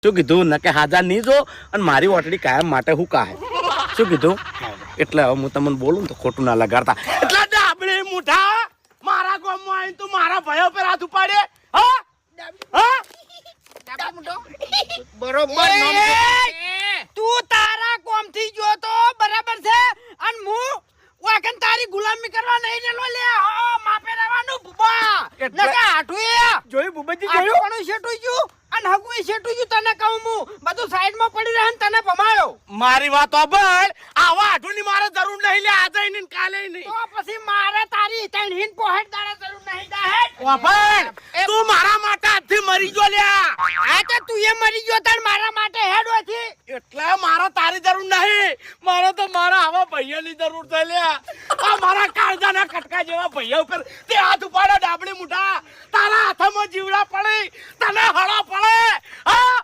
શું કીધું ન કે હાજા નહીં જો અને મારી ઓટડી કાયમ માટે હું કાહે શું કીધું એટલે હવે હું તમને બોલું ને તો ખોટું ના લગાડતા એટલે ડાબડે મુઠા મારા ગામમાં આવીને તું મારા ભાઈઓ પર હાથ ઉપાડે હા હા બરોબર તું તારા કોમથી જો તો બરાબર છે અને હું વાકન તારી ગુલામી કરવા નહીં ને લો લે માપે રહેવાનું બુબા નકા આઠું જોયું બુબજી જોયું પણ શેટું ગયું અને હગુઈ શેટું ગયું તને કહું હું બધું સાઈડમાં પડી રહે ને તને ભમાયો મારી વાત સાંભળ આવા આઠુની મારે જરૂર નહીં લે આજે નહીં કાલે નહીં તો પછી મારે તારી તણ હિન પોહેડ દાડા જરૂર નહીં દાહેડ વાપર તું મારા માટે આજથી મરી ગયો લ્યા આ તો તું એ મરી ગયો તણ મારા માટે હેડ હોથી એટલે મારે તારી જરૂર નહીં મારે તો મારા આવા ભાઈઓની જરૂર છે લ્યા આ મારા કાળજાના કટકા જેવા ભાઈઓ ઉપર તે હાથ ઉપાડો ડાબડી મુઠા તારા હાથમાં જીવડા પડે તને હળો પડે હા